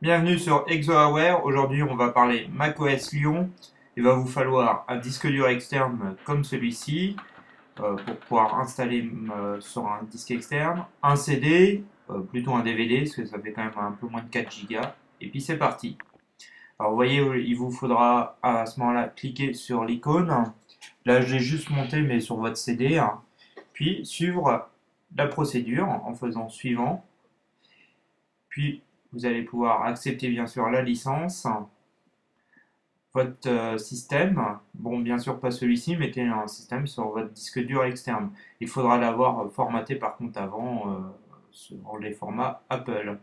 Bienvenue sur ExoAware. Aujourd'hui, on va parler macOS Lyon. Il va vous falloir un disque dur externe comme celui-ci pour pouvoir installer sur un disque externe, un CD, plutôt un DVD parce que ça fait quand même un peu moins de 4 Go. Et puis c'est parti. Alors vous voyez, il vous faudra à ce moment-là cliquer sur l'icône. Là, j'ai juste monté, mais sur votre CD, hein. Puis suivre la procédure en faisant suivant. Puis vous allez pouvoir accepter bien sûr la licence, votre système. Bon, bien sûr pas celui-ci, mettez un système sur votre disque dur externe. Il faudra l'avoir formaté par contre avant sur les formats Apple.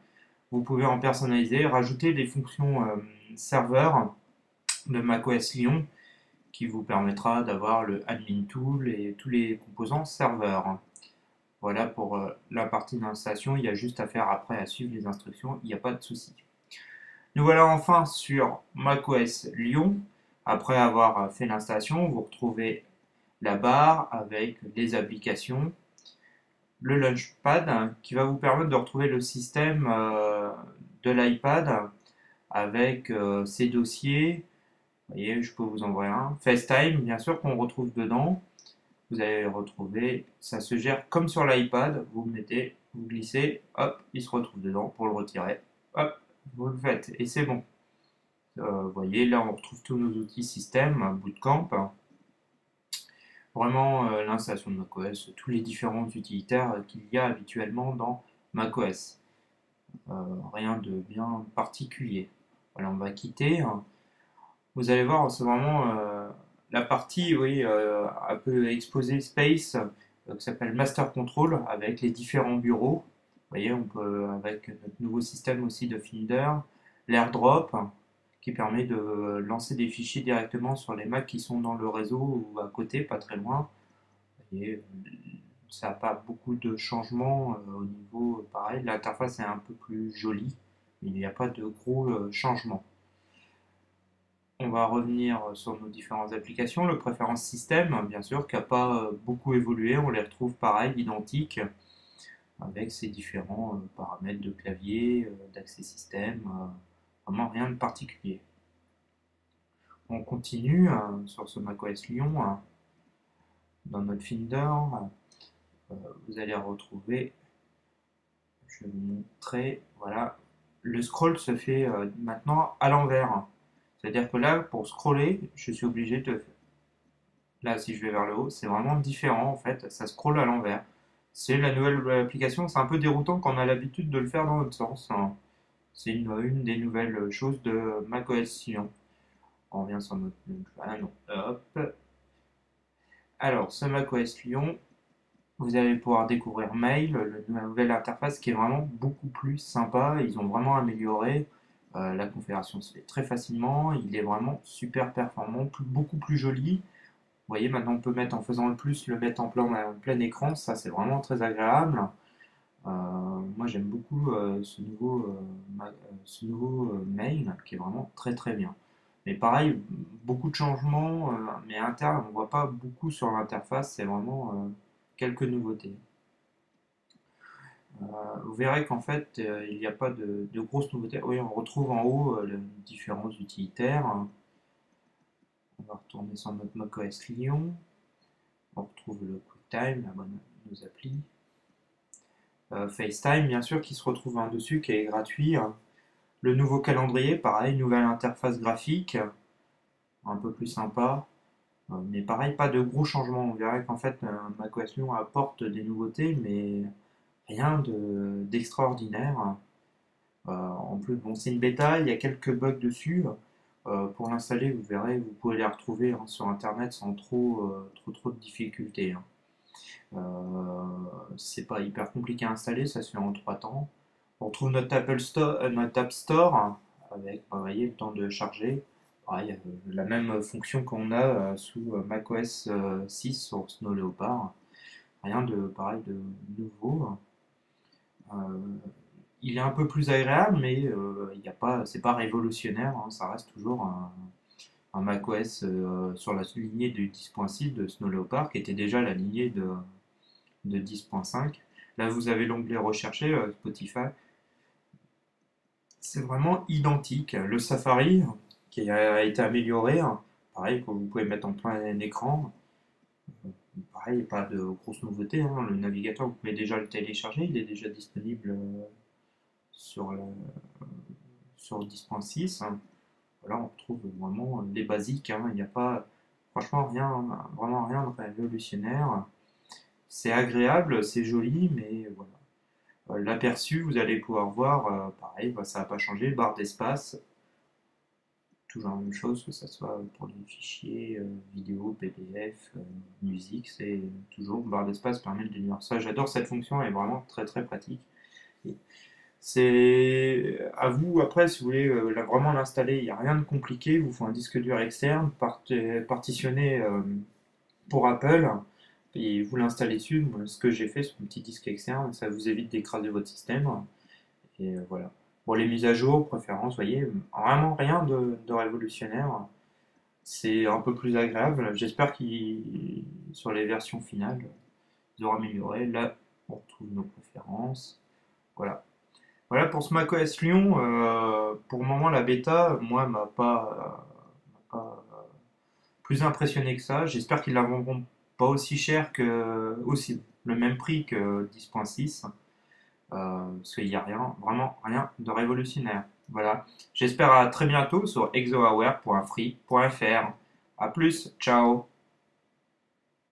Vous pouvez en personnaliser, rajouter des fonctions serveur de macOS Lyon qui vous permettra d'avoir le admin tool et tous les composants serveurs. Voilà pour la partie d'installation, il y a juste à faire après à suivre les instructions, il n'y a pas de souci. Nous voilà enfin sur macOS Lyon. Après avoir fait l'installation, vous retrouvez la barre avec les applications, le Launchpad qui va vous permettre de retrouver le système de l'iPad avec ses dossiers. Vous voyez, je peux vous envoyer un. FaceTime, bien sûr, qu'on retrouve dedans. Vous allez retrouver, ça se gère comme sur l'iPad. Vous mettez, vous glissez, hop, il se retrouve dedans pour le retirer. Hop, vous le faites et c'est bon. Vous voyez, là on retrouve tous nos outils système, Bootcamp. Vraiment l'installation de macOS, tous les différents utilitaires qu'il y a habituellement dans macOS. Rien de bien particulier. Voilà, on va quitter. Vous allez voir, c'est vraiment la partie, oui, un peu exposé space, qui s'appelle Master Control, avec les différents bureaux. Vous voyez, on peut, avec notre nouveau système aussi de Finder, l'AirDrop, qui permet de lancer des fichiers directement sur les Macs qui sont dans le réseau ou à côté, pas très loin. Vous voyez, ça n'a pas beaucoup de changements au niveau, pareil, l'interface est un peu plus jolie, mais il n'y a pas de gros changements. On va revenir sur nos différentes applications. Le préférence système, bien sûr, qui n'a pas beaucoup évolué. On les retrouve pareil, identiques, avec ces différents paramètres de clavier, d'accès système. Vraiment rien de particulier. On continue sur ce macOS Lyon. Dans notre Finder, vous allez retrouver, je vais vous montrer, voilà, le scroll se fait maintenant à l'envers. C'est-à-dire que là, pour scroller, je suis obligé de là, si je vais vers le haut, c'est vraiment différent en fait, ça scrolle à l'envers. C'est la nouvelle application, c'est un peu déroutant quand on a l'habitude de le faire dans l'autre sens, hein. C'est une des nouvelles choses de macOS Lyon. On revient sur notre. Ah non, hop. Alors, ce macOS Lyon, vous allez pouvoir découvrir Mail, la nouvelle interface qui est vraiment beaucoup plus sympa. Ils ont vraiment amélioré. La configuration se fait très facilement. Il est vraiment super performant, beaucoup plus joli. Vous voyez, maintenant on peut mettre en faisant le plus, le mettre en plein écran, ça c'est vraiment très agréable. Moi j'aime beaucoup ce nouveau mail qui est vraiment très très bien. Mais pareil, beaucoup de changements, mais internes, on ne voit pas beaucoup sur l'interface, c'est vraiment quelques nouveautés. Vous verrez qu'en fait il n'y a pas de grosses nouveautés. Oui, on retrouve en haut les différents utilitaires. On va retourner sur notre macOS Lyon. On retrouve le QuickTime, nos applis. FaceTime, bien sûr, qui se retrouve en dessus, qui est gratuit. Le nouveau calendrier, pareil, nouvelle interface graphique, un peu plus sympa. Mais pareil, pas de gros changements. On verrait qu'en fait, macOS Lyon apporte des nouveautés, mais rien d'extraordinaire. En plus, bon, c'est une bêta, il y a quelques bugs dessus. Pour l'installer, vous verrez, vous pouvez les retrouver hein, sur Internet sans trop de difficultés, hein. C'est pas hyper compliqué à installer, ça se fait en 3 temps. On retrouve notre App Store avec, vous voyez, le temps de charger. Pareil, la même fonction qu'on a sous macOS 6 sur Snow Leopard. Rien de pareil de nouveau. Euh, il est un peu plus agréable, mais il y a pas, c'est pas révolutionnaire, hein, ça reste toujours un macOS sur la lignée de 10.6 de Snow Leopard, qui était déjà la lignée de 10.5. Là, vous avez l'onglet recherché, Spotify. c'est vraiment identique. Le Safari, qui a été amélioré, hein, pareil, que vous pouvez mettre en plein écran. Pareil, pas de grosses nouveautés, hein. Le navigateur, vous pouvez déjà le télécharger, il est déjà disponible sur, sur 10.6. Voilà, on retrouve vraiment les basiques, hein. Il n'y a pas, franchement, rien, vraiment rien de révolutionnaire. C'est agréable, c'est joli, mais voilà. L'aperçu, vous allez pouvoir voir, pareil, bah, ça n'a pas changé, barre d'espace, toujours la même chose, que ce soit pour les fichiers vidéo, PDF, musique, c'est toujours barre d'espace permet de lire. Ça, j'adore cette fonction, elle est vraiment très très pratique. Et c'est à vous après, si vous voulez vraiment l'installer, il n'y a rien de compliqué, il vous faut un disque dur externe partitionné pour Apple. Et vous l'installez dessus, moi, ce que j'ai fait sur un petit disque externe, ça vous évite d'écraser votre système. Et voilà. Pour les mises à jour, préférence, vous voyez, vraiment rien de révolutionnaire. C'est un peu plus agréable. J'espère qu'ils, sur les versions finales, ils auront amélioré. Là, on retrouve nos préférences. Voilà. Voilà pour ce macOS Lyon. Pour le moment, la bêta, moi, m'a pas plus impressionné que ça. J'espère qu'ils la vendront pas aussi cher que, aussi le même prix que 10.6. Parce qu'il n'y a rien, vraiment rien de révolutionnaire. Voilà. J'espère à très bientôt sur exoaware.free.fr. A plus, ciao.